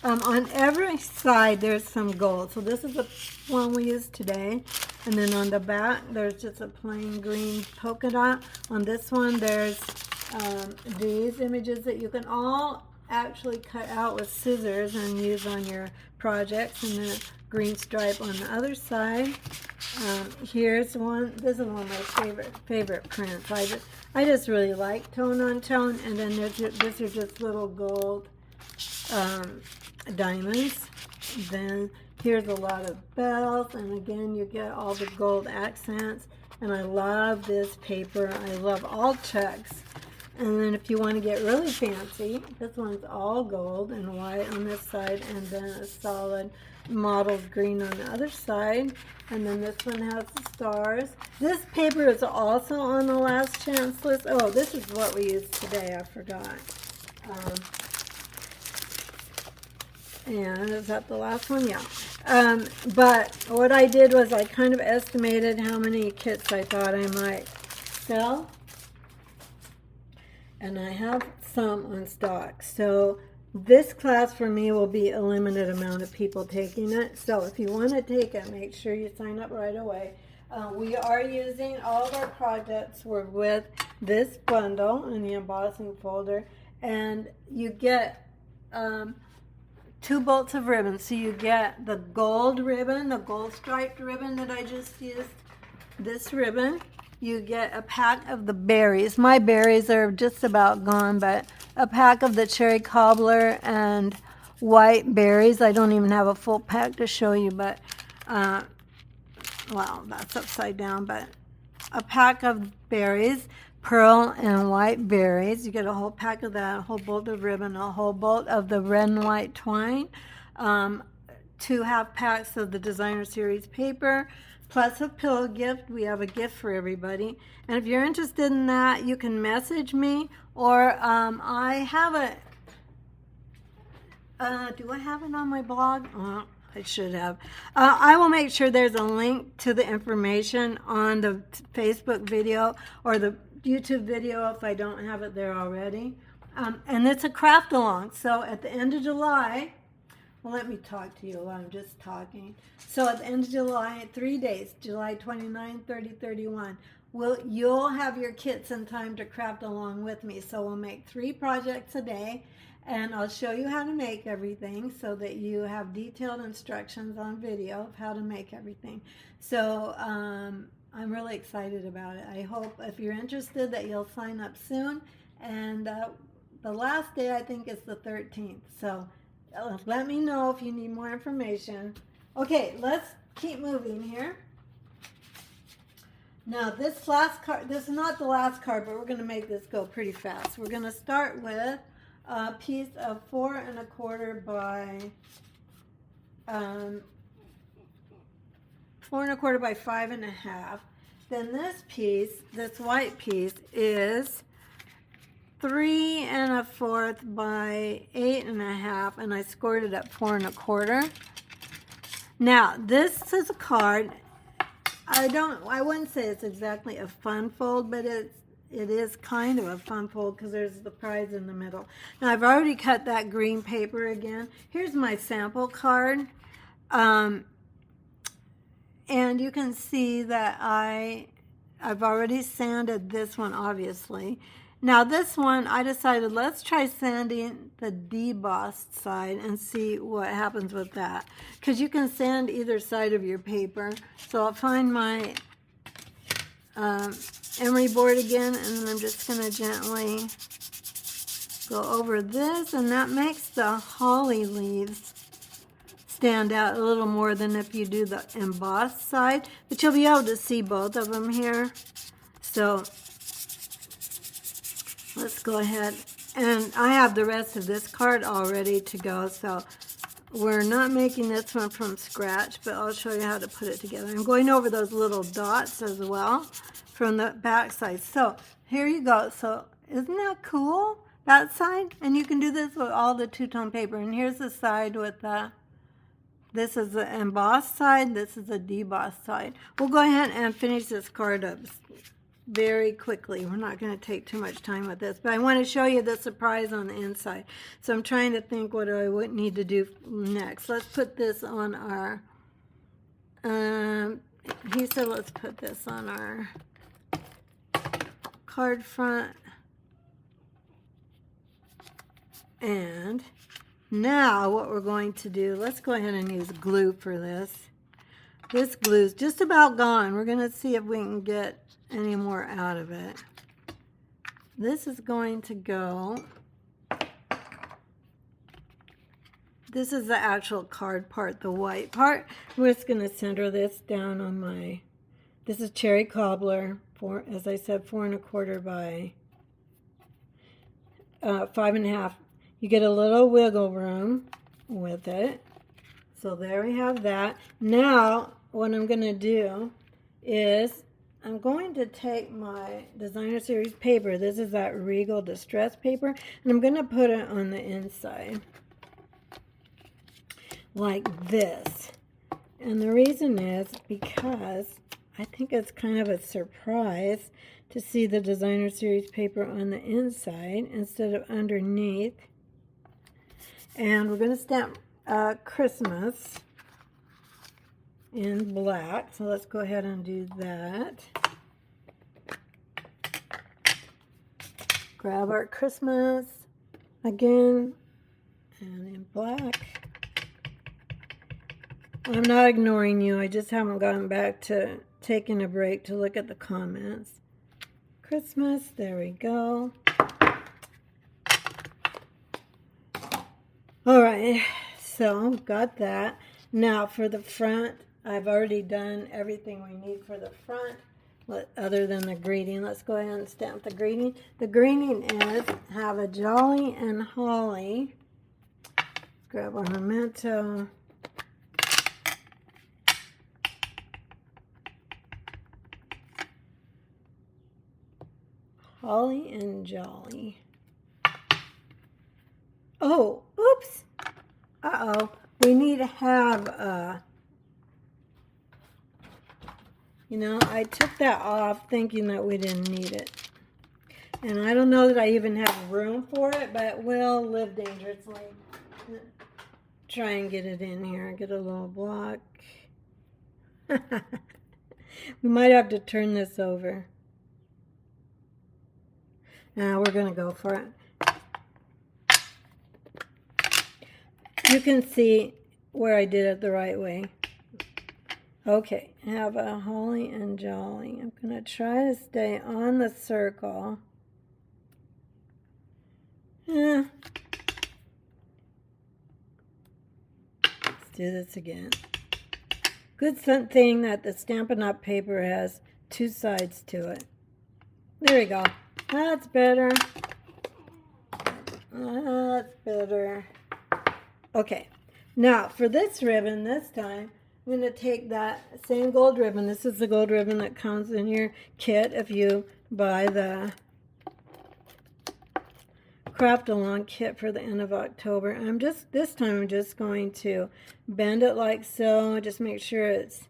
On every side there's some gold. So this is the one we used today. And then on the back there's just a plain green polka dot. On this one there's these images that you can all actually cut out with scissors and use on your projects. And then a green stripe on the other side. Here's one. This is one of my favorite prints. I just really like tone on tone. And then these are just little gold diamonds. Then here's a lot of bells, and again you get all the gold accents. And I love this paper. I love all checks. And then if you want to get really fancy, this one's all gold and white on this side, and then a solid mottled green on the other side. And then this one has the stars. This paper is also on the last chance list. Oh, this is what we used today. I forgot. And is that the last one? Yeah. But what I did was I kind of estimated how many kits I thought I might sell. And I have some on stock. So this class for me will be a limited amount of people taking it. So if you want to take it, make sure you sign up right away. We are using all of our projects were with this bundle in the embossing folder. And you get 2 bolts of ribbon. So you get the gold ribbon, the gold striped ribbon that I just used, this ribbon. You get a pack of the berries. My berries are just about gone, but a pack of the cherry cobbler and white berries. I don't even have a full pack to show you, but, well, that's upside down, but a pack of berries, pearl and white berries. You get a whole pack of that, a whole bolt of ribbon, a whole bolt of the red and white twine, 2 half packs of the designer series paper, plus a pillow gift. We have a gift for everybody. And if you're interested in that, you can message me, or I have it. Do I have it on my blog? I should have. I will make sure there's a link to the information on the Facebook video or the YouTube video if I don't have it there already. And it's a craft along. So at the end of July, well, let me talk to you while I'm just talking. So at the end of July, 3 days, July 29, 30, 31, you'll have your kits in time to craft along with me. So we'll make 3 projects a day, and I'll show you how to make everything so that you have detailed instructions on video of how to make everything. So I'm really excited about it. I hope if you're interested that you'll sign up soon. And the last day I think is the 13th. So let me know if you need more information. Okay, let's keep moving here. Now this last card, this is not the last card, but we're going to make this go pretty fast. We're going to start with a piece of 4 1/4 by 4 1/4 by 5 1/2. Then this piece, this white piece, is 3 1/4 by 8 1/2, and I scored it at 4 1/4. Now this is a card. I wouldn't say it's exactly a fun fold, but it is kind of a fun fold because there's the prize in the middle. Now I've already cut that green paper again. Here's my sample card. And you can see that I've already sanded this one, obviously. Now this one, I decided let's try sanding the debossed side and see what happens with that. Because you can sand either side of your paper. So I'll find my emery board again, and then I'm just going to gently go over this, and that makes the holly leaves stand out a little more than if you do the embossed side, but you'll be able to see both of them here. So let's go ahead, and I have the rest of this card all ready to go, so we're not making this one from scratch, but I'll show you how to put it together. I'm going over those little dots as well from the back side. So here you go. So isn't that cool, that side? And you can do this with all the two-tone paper. And here's the side with the, this is the embossed side, this is the debossed side. We'll go ahead and finish this card up very quickly. We're not going to take too much time with this, but I want to show you the surprise on the inside. So I'm trying to think what I would need to do next. Let's put this on our, he said let's put this on our card front. And now what we're going to do, let's go ahead and use glue for this. This glue's just about gone. We're going to see if we can get any more out of it. This is going to go, this is the actual card part, the white part. We're just going to center this down on my, this is cherry cobbler, as I said, 4 1/4 by 5 1/2. You get a little wiggle room with it. So there we have that. Now what I'm going to do is I'm going to take my designer series paper. This is that Regal distress paper, and I'm going to put it on the inside like this. And the reason is because I think it's kind of a surprise to see the designer series paper on the inside instead of underneath. And we're going to stamp Christmas in black. So let's go ahead and do that. Grab our Christmas again and in black. I'm not ignoring you. I just haven't gotten back to taking a break to look at the comments. Christmas, there we go. All right, so got that. Now for the front, I've already done everything we need for the front, other than the greeting. Let's go ahead and stamp the greeting. The greeting is, have a jolly and holly. Grab our memento. Holly and jolly. Oh, oops. Uh-oh. We need to have, you know, I took that off thinking that we didn't need it. And I don't know that I even have room for it, but we'll live dangerously. Try and get it in here. Get a little block. We might have to turn this over. Now we're going to go for it. You can see where I did it the right way. Okay, have a holly and jolly. I'm going to try to stay on the circle. Let's do this again. Good thing that the Stampin' Up! Paper has 2 sides to it. There we go. That's better. That's better. Okay, now for this ribbon this time, I'm going to take that same gold ribbon. This is the gold ribbon that comes in your kit if you buy the Craft Along kit for the end of October. This time I'm just going to bend it like so. Just make sure it's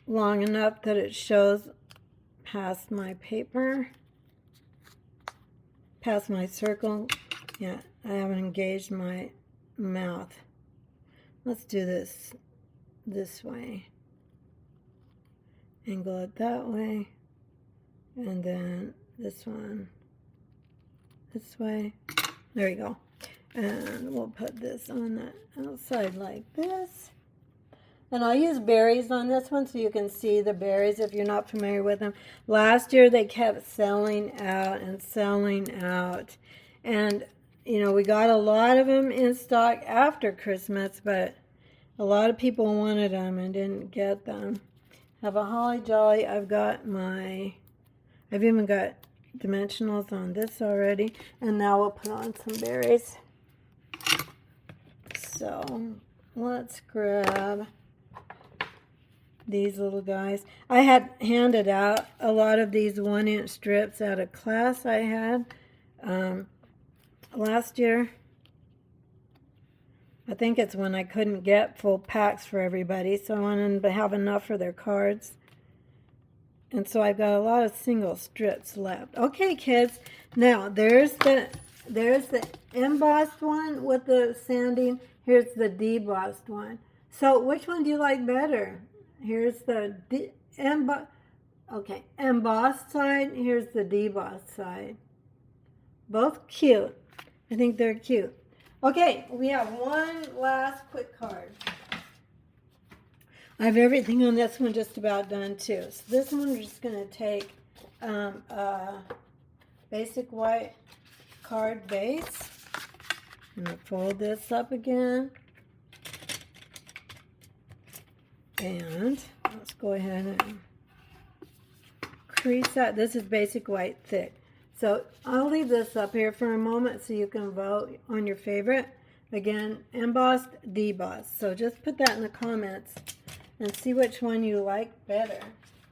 long enough that it shows past my paper, past my circle. Yeah, I haven't engaged my mouth. Let's do this way. Angle it that way. And then this one this way. There you go. And we'll put this on the outside like this. And I'll use berries on this one so you can see the berries if you're not familiar with them. Last year they kept selling out and selling out. And, you know, we got a lot of them in stock after Christmas, but a lot of people wanted them and didn't get them. Have a holly jolly. I've even got dimensionals on this already. And now we'll put on some berries. So let's grab these little guys. I had handed out a lot of these 1-inch strips at a class I had last year. I think it's when I couldn't get full packs for everybody, so I wanted them to have enough for their cards. And so I've got a lot of single strips left. Okay, kids, now there's the embossed one with the sanding. Here's the debossed one. So which one do you like better? Here's the embossed side. Here's the debossed side. Both cute. I think they're cute. Okay, we have one last quick card. I have everything on this one just about done too. So this one we're just going to take a basic white card base. I'm going to fold this up again. And let's go ahead and crease that. This is basic white thick. So I'll leave this up here for a moment so you can vote on your favorite. Again, embossed, debossed. So just put that in the comments and see which one you like better.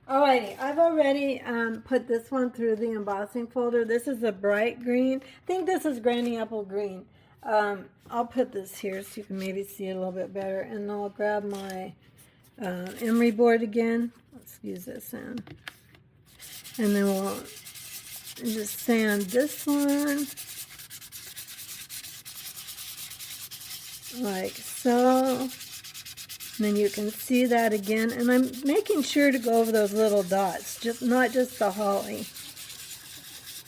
Alrighty, I've already put this one through the embossing folder. This is a bright green. I think this is Granny Apple Green. I'll put this here so you can maybe see it a little bit better. And I'll grab my emery board again. Let's use this end. And then we'll just sand this one like so. And then you can see that again. And I'm making sure to go over those little dots, not just the holly.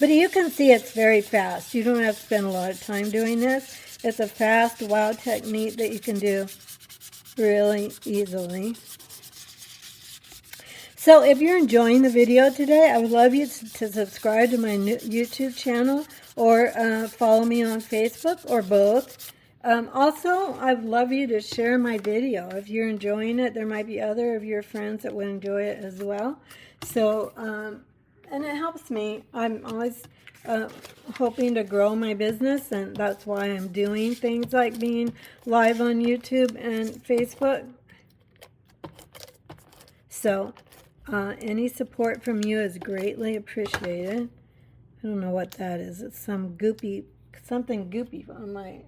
But you can see it's very fast. You don't have to spend a lot of time doing this. It's a fast, wow technique that you can do really easily. So if you're enjoying the video today, I would love you to subscribe to my YouTube channel or follow me on Facebook or both. Also, I'd love you to share my video. If you're enjoying it, there might be other of your friends that would enjoy it as well. So, and it helps me. I'm always hoping to grow my business, and that's why I'm doing things like being live on YouTube and Facebook. So, any support from you is greatly appreciated. I don't know what that is. It's something goopy on my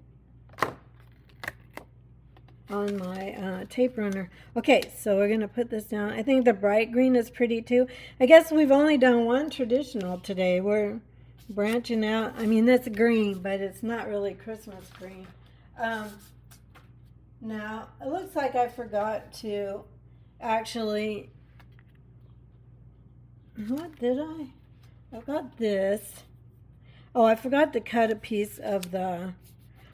tape runner. Okay, so we're going to put this down. I think the bright green is pretty too. I guess we've only done one traditional today. We're branching out. I mean, that's green, but it's not really Christmas green. Now, it looks like I forgot to actually... What did I? I've got this. Oh, I forgot to cut a piece of the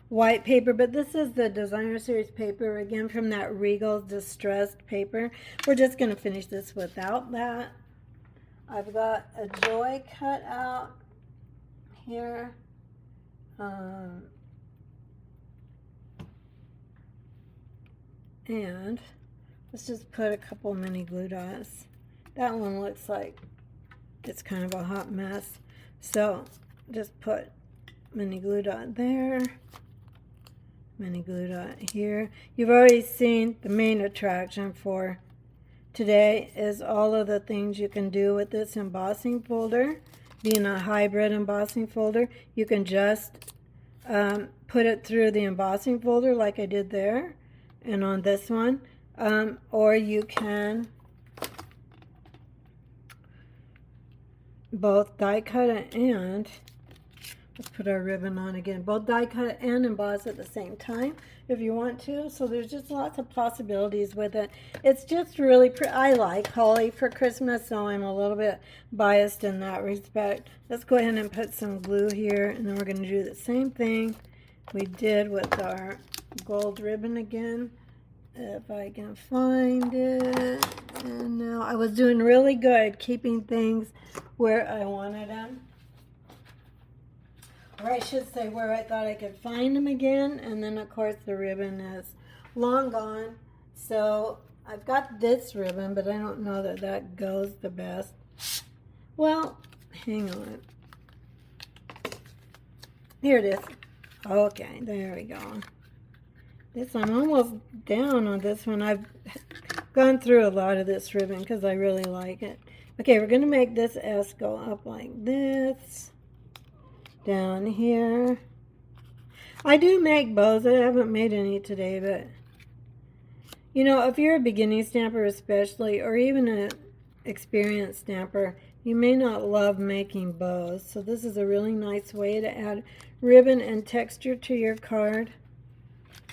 white paper, but this is the Designer Series paper, again, from that Regal Distressed paper. We're just going to finish this without that. I've got a Joy cut out here. And let's just put a couple mini glue dots. That one looks like it's kind of a hot mess. So just put mini glue dot there, mini glue dot here. You've already seen the main attraction for today is all of the things you can do with this embossing folder. Being a hybrid embossing folder, you can just put it through the embossing folder like I did there and on this one, or you can both die cut it and Let's put our ribbon on again. Both die cut and emboss at the same time if you want to. So there's just lots of possibilities with it. It's just really pretty. I like holly for Christmas, so I'm a little bit biased in that respect. Let's go ahead and put some glue here, and then we're going to do the same thing we did with our gold ribbon again. If I can find it. And now I was doing really good keeping things where I wanted them. Or I should say where I thought I could find them again. And then of course the ribbon is long gone. So I've got this ribbon, but I don't know that that goes the best. Well, hang on. Here it is. Okay, there we go. I'm almost down on this one. I've gone through a lot of this ribbon because I really like it. Okay, we're going to make this S go up like this. Down here. I do make bows. I haven't made any today, but you know, if you're a beginning stamper especially, or even an experienced stamper, you may not love making bows. So this is a really nice way to add ribbon and texture to your card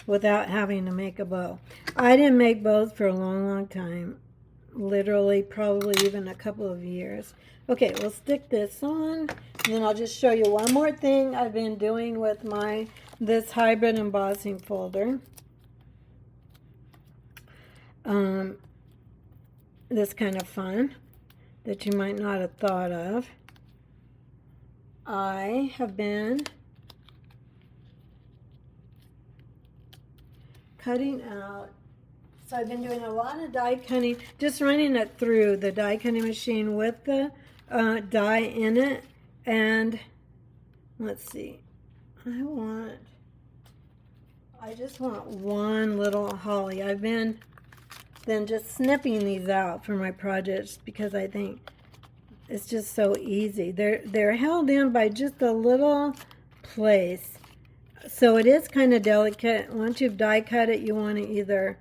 without having to make a bow. I didn't make bows for a long time. Literally, probably even a couple of years. Okay, we'll stick this on, and then I'll just show you one more thing I've been doing with this hybrid embossing folder. This kind of fun that you might not have thought of. I have been cutting out. So I've been doing a lot of die cutting, just running it through the die cutting machine with the die in it. And let's see, I just want one little holly. I've been then just snipping these out for my projects because I think it's just so easy. They're held in by just a little place. So it is kind of delicate. Once you've die cut it, you want to either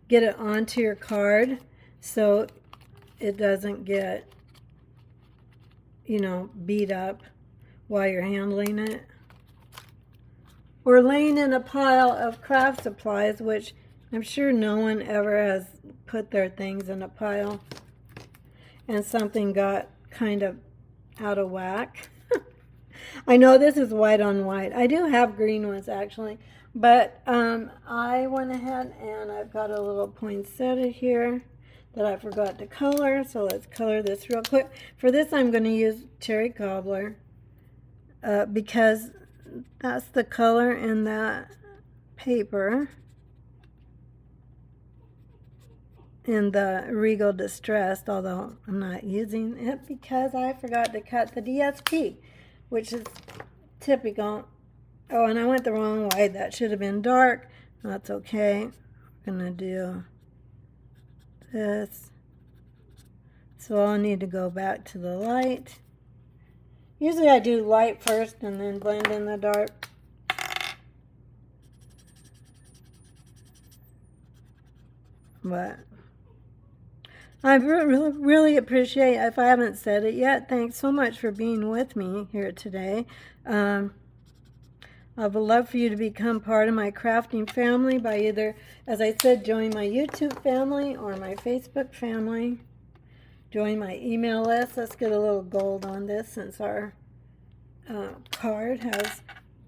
get it onto your card so it doesn't get, you know, beat up while you're handling it. Or laying in a pile of craft supplies, which I'm sure no one ever has put their things in a pile and something got kind of out of whack. I know this is white on white. I do have green ones actually, but I went ahead and I've got a little poinsettia here that I forgot to color, so let's color this real quick. For this I'm going to use cherry cobbler because that's the color in that paper in the Regal Distressed, although I'm not using it because I forgot to cut the DSP, which is typical. Oh, and I went the wrong way. That should have been dark. That's okay. I'm going to do this. So I'll need to go back to the light. Usually I do light first and then blend in the dark. But I really appreciate, if I haven't said it yet, thanks so much for being with me here today. I would love for you to become part of my crafting family by either, as I said, join my YouTube family or my Facebook family. Join my email list. Let's get a little gold on this since our card has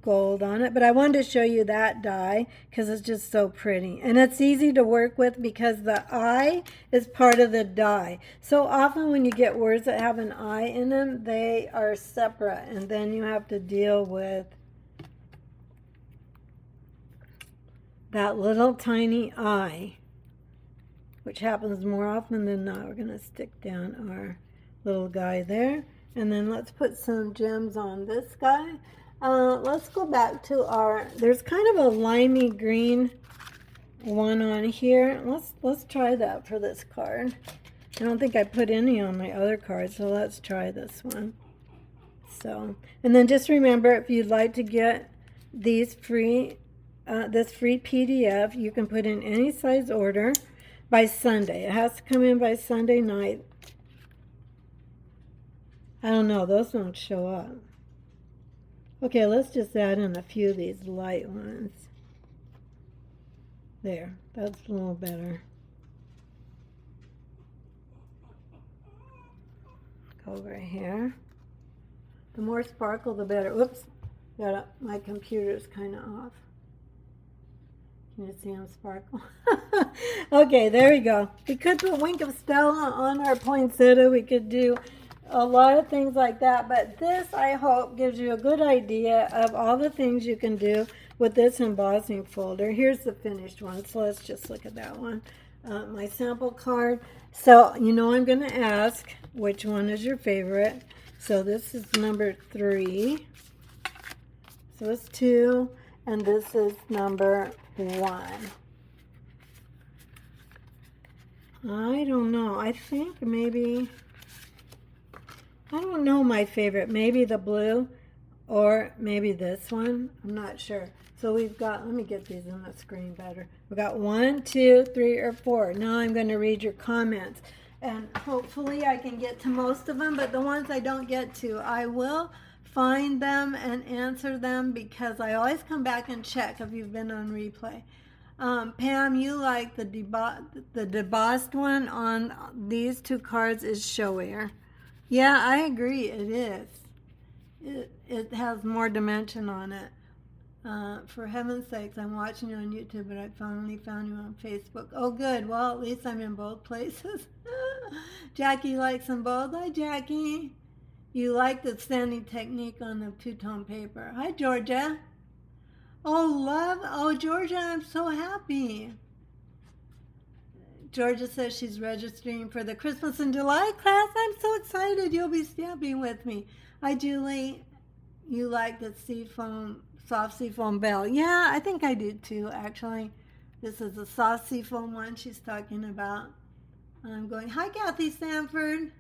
gold on it. But I wanted to show you that die because it's just so pretty. And it's easy to work with because the I is part of the die. So often when you get words that have an I in them, they are separate. And then you have to deal with that little tiny I, which happens more often than not. We're going to stick down our little guy there. And then let's put some gems on this guy. Let's go back to our, there's kind of a limey green one on here. Let's try that for this card. I don't think I put any on my other cards, so let's try this one. So, and then just remember, if you'd like to get these free, this free PDF, you can put in any size order by Sunday. It has to come in by Sunday night. I don't know, those don't show up. Okay, let's just add in a few of these light ones. There, that's a little better. Go over here. The more sparkle, the better. Oops, my computer's kind of off. Can you see them sparkle? Okay, there we go. We could put Wink of Stella on our poinsettia. We could do a lot of things like that. But this, I hope, gives you a good idea of all the things you can do with this embossing folder. Here's the finished one. So let's just look at that one. My sample card. So, you know, I'm going to ask which one is your favorite. So this is number 3. So it's 2. And this is number 1. I don't know. I think maybe, I don't know my favorite. Maybe the blue or maybe this one. I'm not sure. So we've got, let me get these on the screen better. We've got 1, 2, 3, or 4. Now I'm going to read your comments. And hopefully I can get to most of them, but the ones I don't get to, I will find them and answer them because I always come back and check if you've been on replay. Pam, you like the debossed one on these 2 cards is showier. Yeah, I agree. It is. It has more dimension on it. For heaven's sakes, I'm watching you on YouTube, but I finally found you on Facebook. Oh, good. Well, at least I'm in both places. Jackie likes them both. Hi, Jackie. You like the standing technique on the 2-tone paper. Hi, Georgia. Oh, love. Oh, Georgia, I'm so happy. Georgia says she's registering for the Christmas in July class. I'm so excited you'll be stamping with me. Hi, Julie. You like the seafoam, soft seafoam bell. Yeah, I think I do too, actually. This is the soft seafoam one she's talking about. I'm going, hi, Kathy Sanford.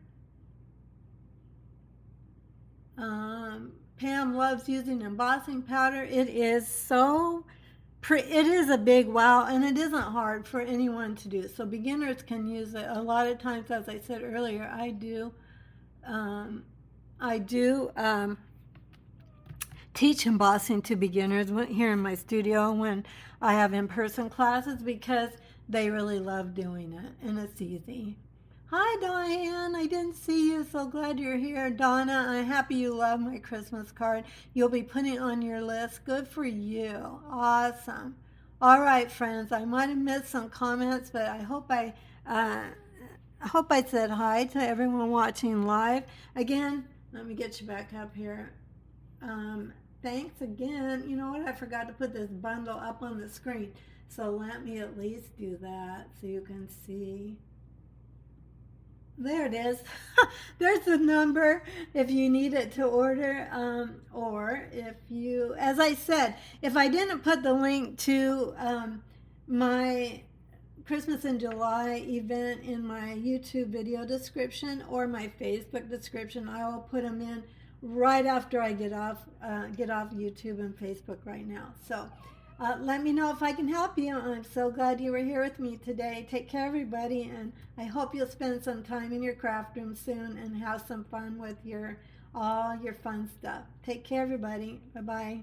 Pam loves using embossing powder. It is so it is a big wow, and it isn't hard for anyone to do. So beginners can use it. A lot of times, as I said earlier, I do teach embossing to beginners here in my studio when I have in-person classes because they really love doing it, and it's easy. Hi, Diane. I didn't see you. So glad you're here. Donna, I'm happy you love my Christmas card. You'll be putting it on your list. Good for you. Awesome. All right, friends. I might have missed some comments, but I hope I said hi to everyone watching live. Again, let me get you back up here. Thanks again. You know what? I forgot to put this bundle up on the screen. So let me at least do that so you can see. There it is. There's the number if you need it to order, or if you, as I said, if I didn't put the link to my Christmas in July event in my YouTube video description or my Facebook description, I will put them in right after I get off YouTube and Facebook right now. So let me know if I can help you. I'm so glad you were here with me today. Take care, everybody, and I hope you'll spend some time in your craft room soon and have some fun with all your fun stuff. Take care, everybody. Bye-bye.